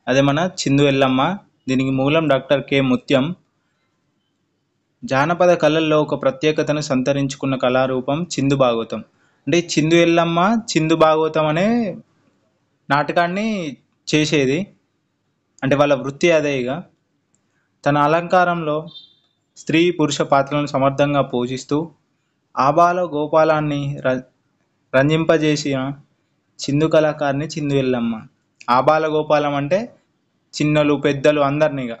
అదే మన చిందు ఎల్లమ్మ. దీనికి మూలం డాక్టర్ కె ముత్యం. జానపద కళల్లో ఒక ప్రత్యేకతను సంతరించుకున్న కళారూపం చిందు భాగవతం. అంటే చిందు ఎల్లమ్మ చిందు భాగవతం అనే నాటకాన్ని చేసేది. అంటే వాళ్ళ వృత్తి అదే. ఇక తన అలంకారంలో స్త్రీ పురుష పాత్రలను సమర్థంగా పోషిస్తూ ఆబాల గోపాలాన్ని రంజింపజేసిన చిందు కళాకారిణి చిందు ఎల్లమ్మ. ఆబాల గోపాలం అంటే చిన్నలు పెద్దలు అందరినీగా.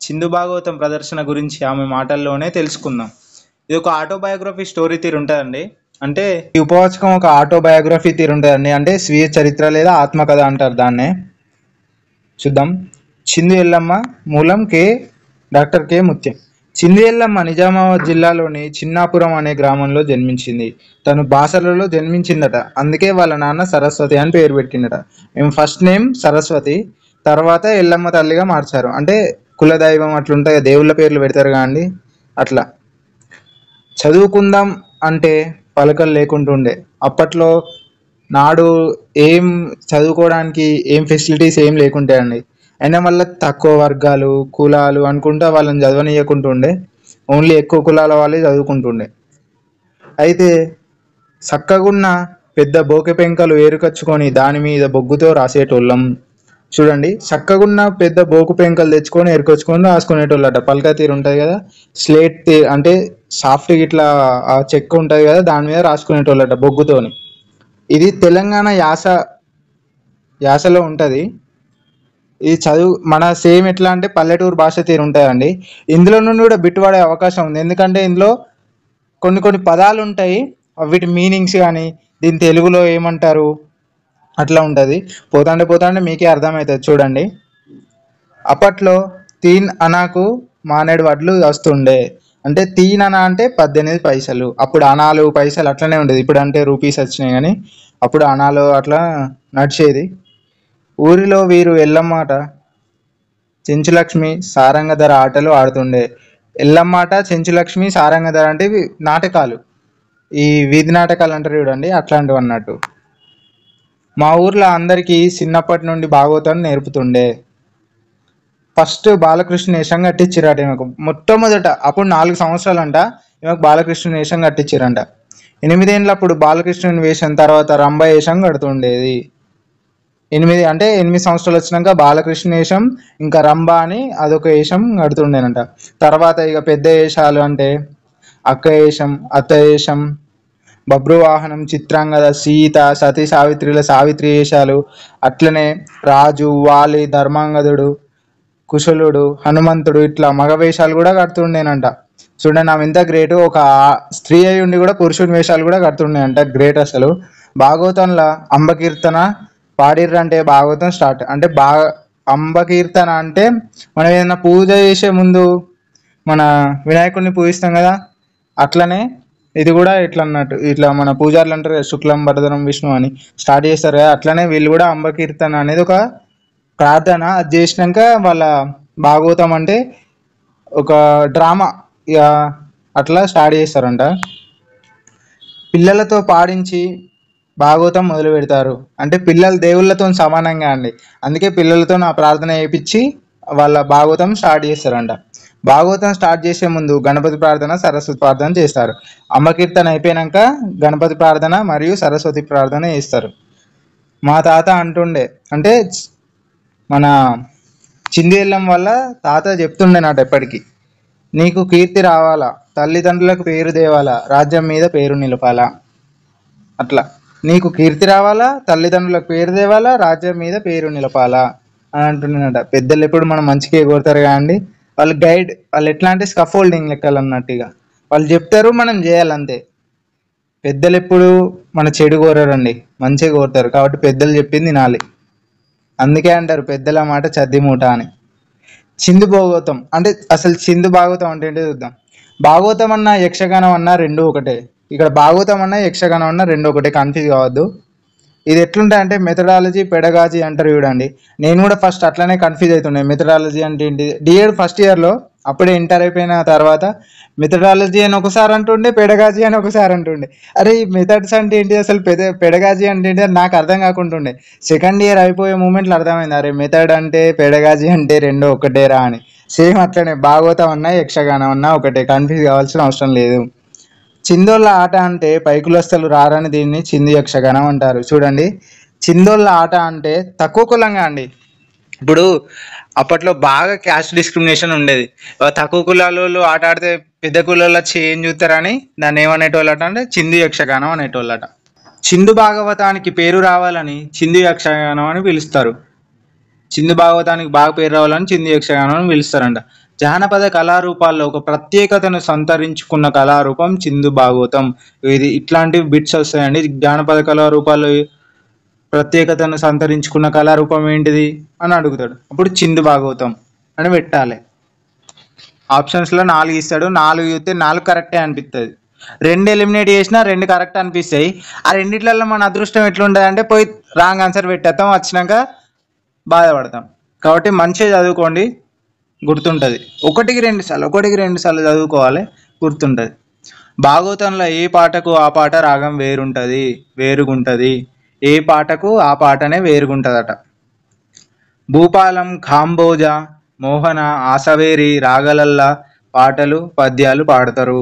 చిందు భాగవతం ప్రదర్శన గురించి ఆమె మాటల్లోనే తెలుసుకుందాం. ఇది ఒక ఆటోబయోగ్రఫీ స్టోరీ తీరు ఉంటుందండి. అంటే ఈ ఉపవాచకం ఒక ఆటోబయోగ్రఫీ తీరు ఉంటుందండి. అంటే స్వీయ చరిత్ర లేదా ఆత్మకథ అంటారు దాన్నే. చూద్దాం. చిందు ఎల్లమ్మ మూలం డాక్టర్ కె ముత్యం. చిందు ఎల్లమ్మ నిజామాబాద్ జిల్లాలోని చిన్నాపురం అనే గ్రామంలో జన్మించింది. తను బాసలలో జన్మించిందట. అందుకే వాళ్ళ నాన్న సరస్వతి అని పేరు పెట్టిందట. మేము ఫస్ట్ నేమ్ సరస్వతి, తర్వాత ఎల్లమ్మ తల్లిగా మార్చారు. అంటే కులదైవం అట్లుంటాయి, దేవుళ్ళ పేర్లు పెడతారు కాండి అట్లా. చదువుకుందాం అంటే పలకలు లేకుంటుండే అప్పట్లో. నాడు ఏం చదువుకోవడానికి ఏం ఫెసిలిటీస్ ఏం లేకుంటాయండి. అయినా వల్ల తక్కువ వర్గాలు కులాలు అనుకుంటా వాళ్ళని చదవనీయకుంటుండే. ఓన్లీ ఎక్కువ కులాల వాళ్ళే చదువుకుంటుండే. అయితే చక్కగున్న పెద్ద బోకె పెంకలు ఏరుకచ్చుకొని దాని మీద బొగ్గుతో రాసేటోళ్ళం. చూడండి, చక్కగున్న పెద్ద బోకు పెంకలు తెచ్చుకొని ఎరుకొచ్చుకొని రాసుకునేటోళ్ళట. పలక తీరు ఉంటుంది కదా, స్లేట్ అంటే సాఫ్ట్ ఇట్లా ఆ చెక్క ఉంటుంది కదా, దాని మీద రాసుకునేటోళ్ళట బొగ్గుతోని. ఇది తెలంగాణ యాసలో ఉంటుంది. ఇది చదువు మన సేమ్ ఎట్లా అంటే పల్లెటూరు భాష తీరు ఉంటుందండి. ఇందులో నుండి కూడా బిట్టుపడే అవకాశం ఉంది. ఎందుకంటే ఇందులో కొన్ని కొన్ని పదాలు ఉంటాయి, వీటి మీనింగ్స్ కానీ దీని తెలుగులో ఏమంటారు అట్లా ఉంటుంది. పోతాంటే మీకే అర్థమవుతుంది. చూడండి. అప్పట్లో తీన్ అనాకు మానేడు వడ్లు వస్తుండే. అంటే తీన్ అనా అంటే 18 పైసలు. అప్పుడు అనాలు పైసలు అట్లనే ఉండేది. ఇప్పుడు అంటే రూపీస్ వచ్చినాయి కానీ అప్పుడు అనాలు అట్లా నడిచేది. ఊరిలో వీరు ఎల్లమ్మాట చెంచులక్ష్మి సారంగధర ఆటలు ఆడుతుండే. ఎల్లమ్మాట చెంచులక్ష్మి సారంగధర అంటే ఇవి నాటకాలు, ఈ వీధి నాటకాలు అంటారు చూడండి, అట్లాంటివి అన్నట్టు. మా ఊర్లో అందరికీ చిన్నప్పటి నుండి భాగవతాన్ని నేర్పుతుండే. ఫస్ట్ బాలకృష్ణ వేషం కట్టించిరట ఈమెకు. మొట్టమొదట అప్పుడు 4 సంవత్సరాలంట ఈమెకు బాలకృష్ణ వేషం కట్టించిరంట. 8 ఏళ్ళప్పుడు బాలకృష్ణుని వేషం తర్వాత రంభ వేషం కడుతుండేది. 8 సంవత్సరాలు వచ్చినాక బాలకృష్ణ వేషం ఇంకా రంభ అని అదొక వేషం కడుతుండేనంట. తర్వాత ఇక పెద్ద వేషాలు అంటే అక్క వేషం, అత్త వేషం, బబ్రువాహనం, చిత్రాంగద, సీత, సతీ సావిత్రిల సావిత్రి వేషాలు, అట్లనే రాజు, వాలి, ధర్మాంగదుడు, కుశలుడు, హనుమంతుడు ఇట్లా మగ వేషాలు కూడా కడుతుండేనంట. చూడండి ఆమె ఎంత గ్రేట్. ఒక స్త్రీ అయి ఉండి కూడా పురుషుని వేషాలు కూడా కడుతుండేనంట. గ్రేట్ అసలు. భాగవతంలో అంబకీర్తన పాడిర్రంటే భాగవతం స్టార్ట్. అంటే అంబకీర్తన అంటే మనం ఏదైనా పూజ చేసే ముందు మన వినాయకుడిని పూజిస్తాం కదా, అట్లనే ఇది కూడా ఇట్లా అన్నట్టు. ఇట్లా మన పూజారులు అంటారు కదా, శుక్లం వరదనం విష్ణు అని స్టార్ట్ చేస్తారు కదా, అట్లనే వీళ్ళు కూడా అంబకీర్తన అనేది ఒక ప్రార్థన. అది చేసినాక వాళ్ళ భాగవతం అంటే ఒక డ్రామా ఇక అట్లా స్టార్ట్ చేస్తారంట. పిల్లలతో పాడించి భాగవతం మొదలు పెడతారు. అంటే పిల్లలు దేవుళ్ళతో సమానంగా అండి. అందుకే పిల్లలతో నా ప్రార్థన చేయించి వాళ్ళ భాగవతం స్టార్ట్ చేస్తారంట. భాగవతం స్టార్ట్ చేసే ముందు గణపతి ప్రార్థన, సరస్వతి ప్రార్థన చేస్తారు. అమ్మకీర్తన అయిపోయాక గణపతి ప్రార్థన మరియు సరస్వతి ప్రార్థన చేస్తారు. మా తాత అంటుండే, అంటే మన చిందు ఎల్లమ్మ వల్ల తాత చెప్తుండేనట ఎప్పటికీ, నీకు కీర్తి రావాలా, తల్లిదండ్రులకు పేరు తేవాలా, రాజ్యం మీద పేరు నిలపాలా. అట్లా నీకు కీర్తి రావాలా, తల్లిదండ్రులకు పేరు తేవాలా, రాజ్యం మీద పేరు నిలపాలా అని అంటున్నాడట. పెద్దలు ఎప్పుడు మనం మంచిగా కోరుతారు కదండి. వాళ్ళు గైడ్, వాళ్ళు ఎట్లా అంటే స్కఫోల్డింగ్ లెక్కలు అన్నట్టుగా వాళ్ళు చెప్తారు, మనం చేయాలంతే. పెద్దలు ఎప్పుడు మన చెడు కోరారండి, మంచిగా కోరుతారు. కాబట్టి పెద్దలు చెప్పింది వినాలి. అందుకే అంటారు పెద్దల మాట చద్ది మూట అని. చిందు భాగవతం అంటే అసలు చిందు భాగవతం అంటే ఏంటో చూద్దాం. భాగవతం అన్న యక్షగానం అన్న రెండు ఒకటే. ఇక్కడ భాగవతం అన్న యక్షగానం అన్న రెండు ఒకటే, కన్ఫ్యూజ్ కావద్దు. ఇది ఎట్లుంటాయి అంటే మెథడాలజీ, పెడగాజీ అంటారు చూడండి. నేను కూడా ఫస్ట్ అట్లనే కన్ఫ్యూజ్ అవుతుండే, మెథడాలజీ అంటే ఏంటి. డిఎడ్ ఫస్ట్ ఇయర్లో అప్పుడే ఇంటర్ అయిపోయిన తర్వాత మెథడాలజీ అని ఒకసారి అంటుండే, పెడగాజీ అని ఒకసారి అంటుండే. అరే ఈ మెథడ్స్ అంటే ఏంటి, అసలు పెడగాజీ అంటే ఏంటి అని నాకు అర్థం కాకుంటుండే. సెకండ్ ఇయర్ అయిపోయే మూమెంట్లో అర్థమైంది, అరే మెథడ్ అంటే పెడగాజీ అంటే రెండు ఒకటేరా అని. సేమ్ అట్లనే భాగవతం అన్నా యక్షగానం అన్నా ఒకటే, కన్ఫ్యూజ్ కావాల్సిన అవసరం లేదు. చిందోళ్ళ ఆట అంటే పైకులస్తలు రారని దీన్ని చిందు యక్షగానం అంటారు. చూడండి, చిందోళ్ళ ఆట అంటే తక్కువ కులంగా అండి. ఇప్పుడు అప్పట్లో బాగా క్యాస్ట్ డిస్క్రిమినేషన్ ఉండేది. తక్కువ కులాలు ఆట ఆడితే పెద్ద కులాల్లో చేంజ్ చూస్తారని దాన్ని ఏమనేటోళ్ళట అంటే చిందు యక్షగానం అనేటోళ్ళట. చిందు భాగవతానికి పేరు రావాలని చిందు యక్షగానం అని పిలుస్తారు. చిందు భాగవతానికి బాగా పేరు రావాలని చిందు యక్షగానం అని పిలుస్తారంట. జానపద కళారూపాల్లో ఒక ప్రత్యేకతను సంతరించుకున్న కళారూపం చిందు భాగవతం. ఇది ఇట్లాంటి బిట్స్ వస్తాయండి. జానపద కళారూపాల్లో ప్రత్యేకతను సంతరించుకున్న కళారూపం ఏంటిది అని అడుగుతాడు. అప్పుడు చిందు భాగవతం అని పెట్టాలి. ఆప్షన్స్లో 4 ఇస్తాడు, 4 చూస్తే 4 కరెక్టే అనిపిస్తుంది. 2 ఎలిమినేట్ చేసినా 2 కరెక్ట్ అనిపిస్తాయి. ఆ రెండిట్లలో మన అదృష్టం ఎట్లుంటుంది అంటే పోయి రాంగ్ ఆన్సర్ పెట్టేస్తాం, వచ్చినాక బాధపడతాం. కాబట్టి మంచిగా చదువుకోండి, గుర్తుంటుంది. 1కి 2 సార్లు చదువుకోవాలి, గుర్తుంటుంది. భాగవతంలో ఏ పాటకు ఆ పాట రాగం వేరుగుంటుంది, ఏ పాటకు ఆ పాటనే వేరుగుంటుందట. భూపాలం, కాంబోజ, మోహన, ఆసవేరి రాగలల్లా పాటలు పద్యాలు పాడతారు.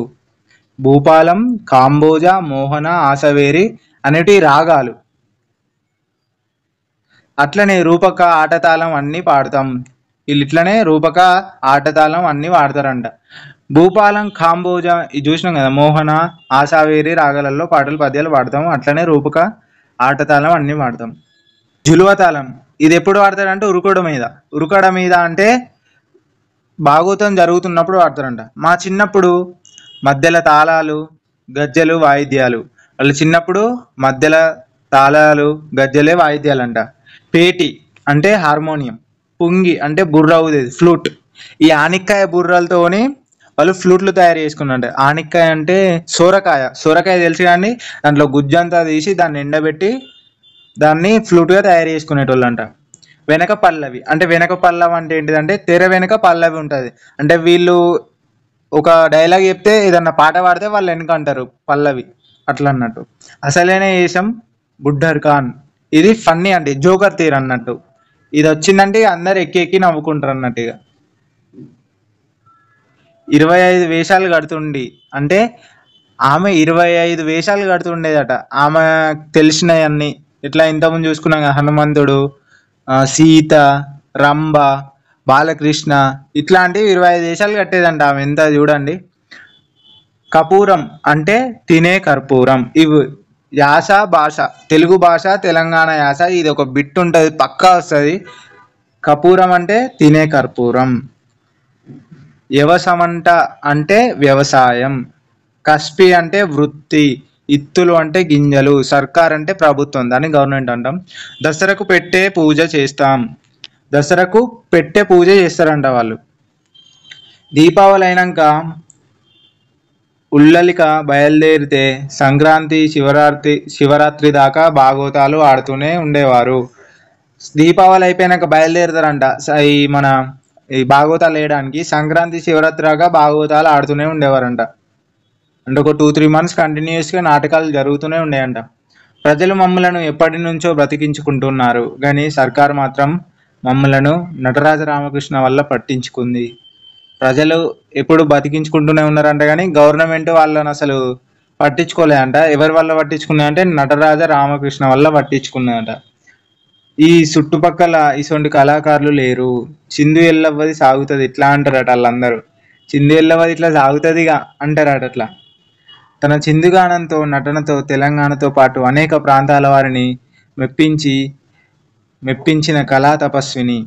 భూపాలం, కాంబోజ, మోహన, ఆసవేరి అనేటి రాగాలు. అట్లనే రూపక, ఆటతాళం అన్నీ పాడతాం. వీళ్ళు ఇట్లనే రూపక, ఆటతాళం అన్నీ వాడతారంట. భూపాలం, కాంబోజ ఇది చూసినాం కదా, మోహన, ఆసావేరి రాగాలలో పాటలు పద్యాలు పాడతాం. అట్లనే రూపక, ఆటతాళం అన్నీ వాడతాం. జులువతాళం ఇది ఎప్పుడు వాడతారంటే ఉరుకడ మీద అంటే భాగవతం జరుగుతున్నప్పుడు వాడతారంట. మా చిన్నప్పుడు మధ్యలో తాళాలు, గజ్జలు, వాయిద్యాలు. వాళ్ళు చిన్నప్పుడు మధ్యలో తాళాలు, గజ్జలే వాయిద్యాలంట. పేటి అంటే హార్మోనియం, పుంగి అంటే బుర్ర ఊదేది ఫ్లూట్. ఈ ఆనిక్కాయ బుర్రలతోని వాళ్ళు ఫ్లూట్లు తయారు చేసుకున్నారంట. ఆనిక్కాయ అంటే సోరకాయ తెలుసు కానీ దాంట్లో గుజ్జంతా తీసి దాన్ని ఎండబెట్టి దాన్ని ఫ్లూట్గా తయారు చేసుకునేటోళ్ళంట. వెనక పల్లవి అంటే ఏంటిదంటే తెర వెనక పల్లవి ఉంటుంది. అంటే వీళ్ళు ఒక డైలాగ్ చెప్తే ఏదన్నా పాట పాడితే వాళ్ళు వెనక అంటారు పల్లవి, అట్లా అన్నట్టు. అసలైన వేషం బుడ్డర్ ఖాన్, ఇది ఫన్నీ అంటే జోకర్ తీర్ అన్నట్టు. ఇది వచ్చిందంటే అందరు ఎక్కి నవ్వుకుంటారు అన్నట్టుగా. 25 వేషాలు కడుతుండి అంటే ఆమె 25 వేషాలు కడుతుండేదట. ఆమె తెలిసినవన్నీ ఇట్లా ఇంతకుముందు చూసుకున్నాం కదా, హనుమంతుడు, సీత, రంభ, బాలకృష్ణ ఇట్లాంటివి 25 వేషాలు కట్టేదంట ఆమె. ఎంత చూడండి. కపూరం అంటే తినే కర్పూరం. ఇవి యాస భాష, తెలుగు భాష, తెలంగాణ యాస. ఇది ఒక బిట్ ఉంటుంది, పక్కా వస్తుంది. కపూరం అంటే తినే కర్పూరం. వ్యవసమంట అంటే వ్యవసాయం. కస్పి అంటే వృత్తి. ఇత్తులు అంటే గింజలు. సర్కార్ అంటే ప్రభుత్వం, దాన్ని గవర్నమెంట్ అంటాం. దసరాకు పెట్టే పూజ చేస్తారంట వాళ్ళు. దీపావళి అయినాక ఉల్లలిక బయలుదేరితే సంక్రాంతి, శివరాత్రి దాకా భాగవతాలు ఆడుతూనే ఉండేవారు. దీపావళి అయిపోయినాక బయలుదేరుతారంట ఈ భాగవతాలు వేయడానికి. సంక్రాంతి, శివరాత్రి దాకా భాగవతాలు ఆడుతూనే ఉండేవారంట. అంటే ఒక 2-3 months కంటిన్యూస్గా నాటకాలు జరుగుతూనే ఉండేయంట. ప్రజలు మమ్మలను ఎప్పటి నుంచో బ్రతికించుకుంటున్నారు కానీ సర్కారు మాత్రం మమ్మలను నటరాజ రామకృష్ణ వల్ల పట్టించుకుంది. ప్రజలు ఎప్పుడు బతికించుకుంటూనే ఉన్నారంట కానీ గవర్నమెంట్ వాళ్ళని అసలు పట్టించుకోలేదంట. ఎవరి వల్ల పట్టించుకున్నాయంటే నటరాజ రామకృష్ణ వల్ల పట్టించుకున్నాయంట. ఈ చుట్టుపక్కల ఇటువంటి కళాకారులు లేరు. చిందు ఎల్లవ్వది సాగుతుంది ఇట్లా అంటారట వాళ్ళందరూ. చిందు ఎల్లవ్వది ఇట్లా సాగుతుందిగా అంటారట అట్లా. తన చిందుగానంతో, నటనతో తెలంగాణతో పాటు అనేక ప్రాంతాల వారిని మెప్పించిన కళా తపస్విని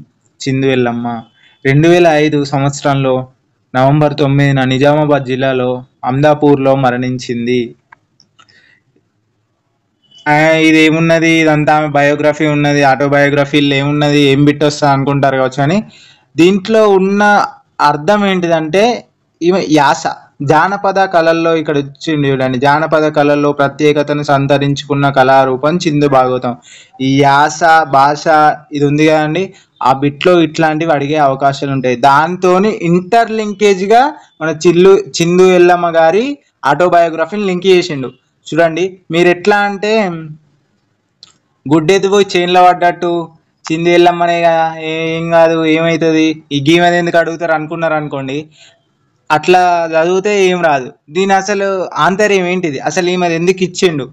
చిందు ఎల్లమ్మ. 2005 సంవత్సరంలో నవంబర్ 9న నిజామాబాద్ జిల్లాలో అమ్దాపూర్లో మరణించింది. ఇది ఏమున్నది, ఇదంతా ఆమె బయోగ్రఫీ ఉన్నది, ఆటోబయోగ్రఫీలో ఏమున్నది, ఏం బిట్ వస్తా అనుకుంటారు కావచ్చు. కానీ దీంట్లో ఉన్న అర్థం ఏంటిదంటే ఈమె యాస, జానపద కళల్లో ఇక్కడ వచ్చింది చూడండి. జానపద కళల్లో ప్రత్యేకతను సంతరించుకున్న కళారూపం చిందు భాగవతం. ఈ యాస భాష ఇది ఉంది కదండి, ఆ బిట్లో ఇట్లాంటివి అడిగే అవకాశాలు ఉంటాయి. దాంతో ఇంటర్లింకేజ్గా మన చిందు ఎల్లమ్మ గారి ఆటోబయోగ్రఫీని లింక్ చేసిండు. చూడండి మీరు ఎట్లా అంటే గుడ్డెత్తి పోయి చైన్లో పడ్డట్టు చిందు ఎల్లమ్మనే కదా ఏం కాదు ఏమవుతుంది ఈ గీమది ఎందుకు అడుగుతారు అనుకున్నారు అనుకోండి, అట్లా చదివితే ఏం రాదు. దీని అసలు ఆంతర్యం ఏంటిది, అసలు ఈమెది ఎందుకు ఇచ్చిండు,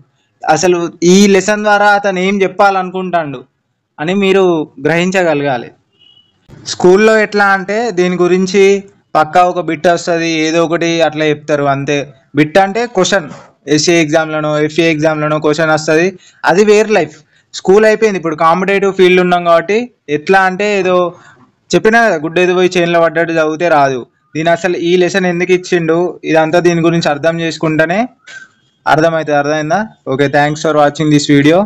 అసలు ఈ లెసన్ ద్వారా అతను ఏం చెప్పాలనుకుంటాడు అని మీరు గ్రహించగలగాలి. స్కూల్లో ఎట్లా అంటే దీని గురించి పక్కా ఒక బిట్ వస్తుంది, ఏదో ఒకటి అట్లా చెప్తారు అంతే. బిట్ అంటే క్వశ్చన్, ఎస్ఏ ఎగ్జామ్లోనో ఎఫ్ఏ ఎగ్జామ్లోనో క్వశ్చన్ వస్తుంది, అది వేర్ లైఫ్. స్కూల్ అయిపోయింది, ఇప్పుడు కాంపిటేటివ్ ఫీల్డ్ ఉన్నాం కాబట్టి ఎట్లా అంటే ఏదో చెప్పినా కదా గుడ్డేది పోయి చైన్లో పడ్డట్టు చదివితే రాదు. దీని అసలు ఈ లెసన్ ఎందుకు ఇచ్చిండు ఇదంతా దీని గురించి అర్థం చేసుకుంటేనే అర్థమవుతుంది. అర్థమైందా? Okay, thanks for watching this video.